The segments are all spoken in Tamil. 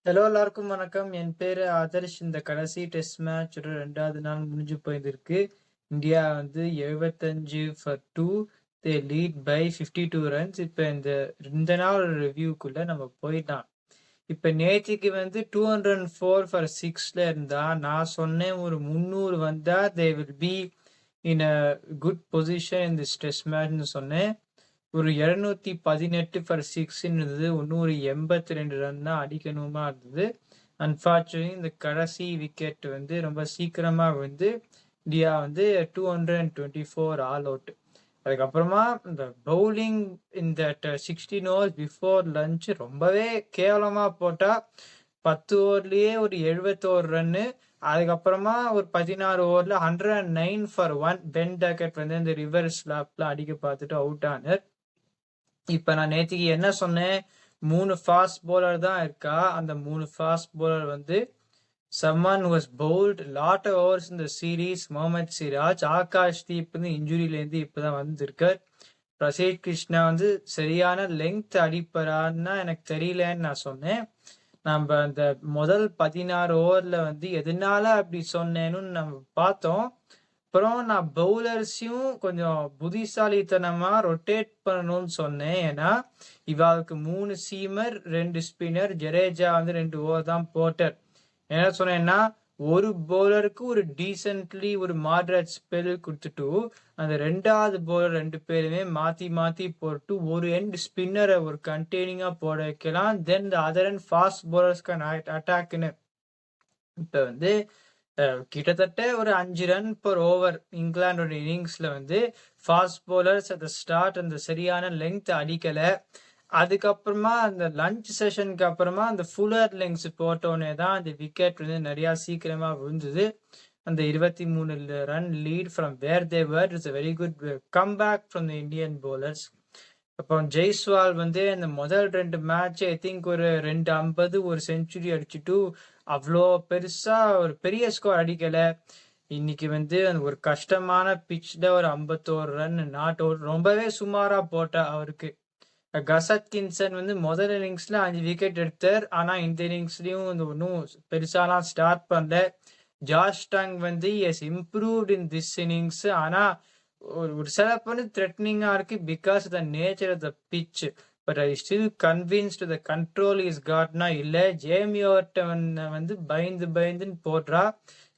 ஹலோ எல்லாருக்கும் வணக்கம். என் பேரு ஆதர்ஷ். இந்த கடைசி டெஸ்ட் மேட்சோட 2வது நாள் முடிஞ்சு போயிருக்கு. India 75 for 2 they lead by 52 runs. இப்ப இந்த நாள் ரிவ்யூக்குள்ள நம்ம போயிடலாம். இப்ப நேத்திக்கு 204 ஃபார் 6ல இருந்தா நான் சொன்னேன் ஒரு 300 வந்தா they will be in a good position in this test மேட்ச்னு சொன்னேன். ஒரு 218 ஃபார் 6 இருந்தது. இன்னும் ஒரு 82 ரன் தான் அடிக்கணுமா இருந்தது. அன்பார்ச்சுனேட்லி இந்த கடைசி விக்கெட் ரொம்ப சீக்கிரமா இந்தியா 224 ஆல் அவுட். அதுக்கப்புறமா இந்த பவுலிங் இந்த 16 ஓவர்ஸ் பிஃபோர் லஞ்ச் ரொம்பவே கேவலமா போட்டா 10 ஓவர்லயே ஒரு 71 ரன்னு. அதுக்கப்புறமா ஒரு 16 ஓவர்ல 109 ஃபார் 1 பென் டக்கெட் இந்த ரிவர்ஸ் ஸ்லாப்ல அடிக்க பார்த்துட்டு அவுட் ஆனார். இப்ப நான் நேத்திக்கு என்ன சொன்னேன், 3 ஃபாஸ்ட் பவுலர் தான் இருக்கா. அந்த 3 fast bowler someone who has bowled lot of overs in the series, Mohammed Siraj. Akash Deep இன்ஜுரியிலேருந்து இப்பதான் வந்திருக்கார். பிரசீத் கிருஷ்ணா சரியான லெங்த் அடிப்பறான்னு எனக்கு தெரியலன்னு நான் சொன்னேன். நம்ம அந்த முதல் 16 ஓவர்ல எதனால அப்படி சொன்னேன்னு நம்ம பார்த்தோம். அப்புறம் நான் பவுலர்ஸையும் கொஞ்சம் புத்திசாலித்தனமா ரொட்டேட் பண்ணணும்னு சொன்னேன். ஏன்னா இவாளுக்கு 3 சீமர் 2 ஸ்பின்னர், ஜடேஜா 2 ஓவர் தான் போட்டார். என்ன சொன்னேன்னா ஒரு பவுலருக்கு ஒரு டீசென்ட்லி ஒரு மாடரேட் ஸ்பெல் கொடுத்துட்டு அந்த 2வது பவுலர் 2 பேருமே மாத்தி மாத்தி போட்டு ஒரு எண்ட் ஸ்பின்னரை ஒரு கண்டெய்னிங்கா போட வைக்கலாம். Then the other and fast பவுலர்ஸ்க்கு அட்டாக்னு இப்ப கிட்டத்தட்ட ஒரு 5 ரன் பர் ஓவர் இங்கிலாந்தோட இன்னிங்ஸ்ல ஃபாஸ்ட் பவுலர்ஸ் அட் ஸ்டார்ட் அந்த சரியான லெங்த் அடிக்கல. அதுக்கப்புறமா அந்த லஞ்ச் செஷனுக்கு அப்புறமா அந்த ஃபுல்லர் லெங்ஸ் போட்டோன்னே தான் அந்த விக்கெட் நிறைய சீக்கிரமா விழுந்தது. அந்த 23 run lead from where they were. It's a very good comeback from the Indian bowlers. அப்போ ஜெய்ஸ்வால் அந்த முதல் 2 மேட்ச் ஐ திங்க் ஒரு 250 ஒரு செஞ்சுரி அடிச்சுட்டு அவ்வளோ பெருசா ஒரு பெரிய ஸ்கோர் அடிக்கல. இன்னைக்கு ஒரு கஷ்டமான பிச்ல ஒரு 51 ரன் நாட் அவுட் ரொம்பவே சுமாரா போட்டா அவருக்கு. கசத் கின்சன் முதல் இன்னிங்ஸ்ல 5 விக்கெட் எடுத்தார். ஆனா இந்த இன்னிங்ஸ்லயும் ஒன்றும் பெருசாலாம் ஸ்டார்ட் பண்ணல. Josh Tongue has improved in this innings. ஆனா ஒரு சில த்ரெட்னிங்கா இருக்கு because the nature of the pitch. But I still convinced the control is காட்னா இல்ல. ஜேமி ஓவர்டன் பயந்துன்னு போடுறா.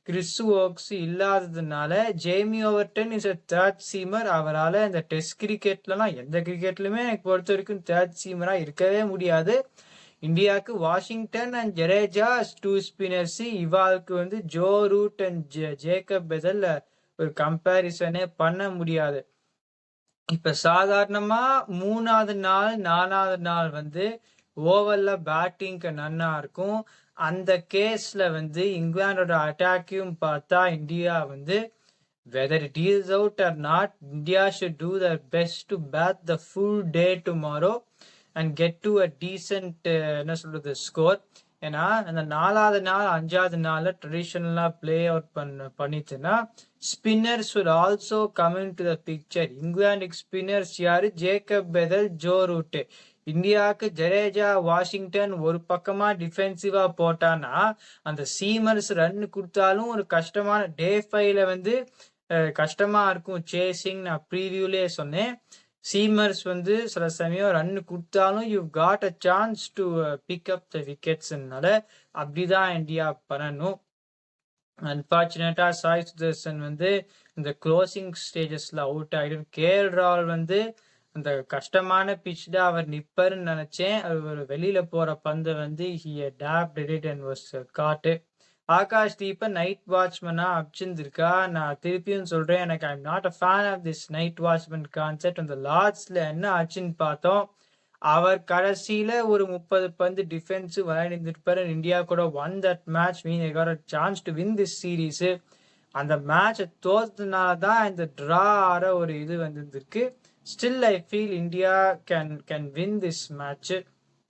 கிறிஸ் ஓக்ஸ் இல்லாததுனால Jamie Overton is a third seamer. அவரால் இந்த டெஸ்ட் கிரிக்கெட்லாம் எந்த கிரிக்கெட்லுமே எனக்கு பொறுத்த வரைக்கும் தேர்ட் சீமரா இருக்கவே முடியாது. இந்தியாவுக்கு வாஷிங்டன் அண்ட் ஜடேஜா 2 ஸ்பின்னர்ஸ். இவாளுக்கு ஜோ ரூட் அண்ட் ஜேக்கப் பெதல் ஒரு கம்பேரிசனே பண்ண முடியாது. இப்ப சாதாரணமா 3வது நாள் 4வது நாள் ஓவர்ல பேட்டிங்க்கு நன்னா இருக்கும். அந்த கேஸ்ல இங்கிலாந்தோட அட்டாக்கையும் பார்த்தா India whether it is out or not, India should do their best to bat the full day tomorrow and get to a decent score. ஏன்னா அந்த 4வது நாள் 5வது நாள் ட்ரெடிஷனலா பிளே அவுட் பண்ணிச்சுன்னா spinners will also come into the picture. இங்கிலாந்துக்கு ஸ்பின்னர்ஸ் யாரு? Jacob Bethell, Joe Root. இந்தியாவுக்கு ஜடேஜா, வாஷிங்டன் ஒரு பக்கமா டிஃபென்சிவா போட்டானா அந்த சீமர்ஸ் ரன் கொடுத்தாலும் ஒரு கஷ்டமான டே 5ல கஷ்டமா இருக்கும் சேசிங். நான் ப்ரீவியூலே சொன்னேன். சீமர்ஸ் சில சமயம் ரன் கொடுத்தாலும் you got a chance to pick up the விக்கெட்ஸ்னால அப்படிதான் இந்தியா பண்ணணும். அன்பார்ச்சுனேட்டா சாய் சுதர்சன் இந்த க்ளோசிங் ஸ்டேஜஸ்ல அவுட் ஆயிடும். கேஎல் ராகுல் அந்த கஷ்டமான பிச்ல அவர் நிப்பர்ன்னு நினைச்சேன். அவர் வெளியில போற பந்தை he dabbed it and was caught. Akash Deep night வாட்ச்மனா அபிச்சிருக்கா. நான் திருப்பியும் சொல்றேன், எனக்கு I'm not a fan of this night watchman concept. அந்த லார்ட்ஸ்ல என்ன ஆச்சுன்னு பார்த்தோம். அவர் கடைசியில ஒரு 30 பந்து டிஃபென்ஸ் விளையாடிருப்பாரு. இந்தியா கூட one that match mean got a chance to win this series. அந்த மேட்ச் தோத்ததுனால தான் இந்த டிரா ஆற ஒரு இது வந்திருக்கு. Still I feel India can win this match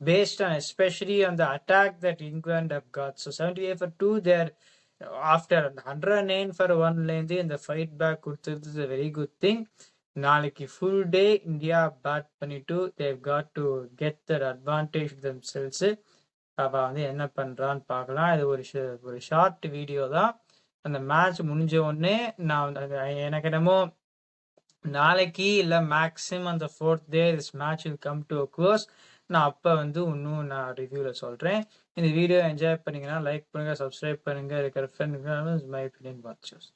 based on especially on the attack that England have got. So 78 for 2 there after 109 for 1 in the fight back கொடுத்தது is a very good thing. நாளைக்கு ஃபுல் டே இந்தியா பேட் பண்ணிட்டு they've got to get their advantage themselves. அவள் வந்து என்ன பண்ணுறான்னு பார்க்கலாம். இது ஒரு ஷார்ட் வீடியோ தான். அந்த மேட்ச் முடிஞ்ச உடனே நான் எனக்கு என்னமோ நாளைக்கு இல்லை மேக்ஸிமம் அந்த 4th day this match will come to a close. நான் அப்போ வந்து இன்னும் நான் ரிவ்யூவில் சொல்கிறேன். இந்த வீடியோ என்ஜாய் பண்ணிங்கன்னா லைக் பண்ணுங்கள், சப்ஸ்கிரைப் பண்ணுங்கள், இருக்கிற ஃப்ரெண்டுங்க மை ஒப்பீனியன் வாட்சர்ஸ்.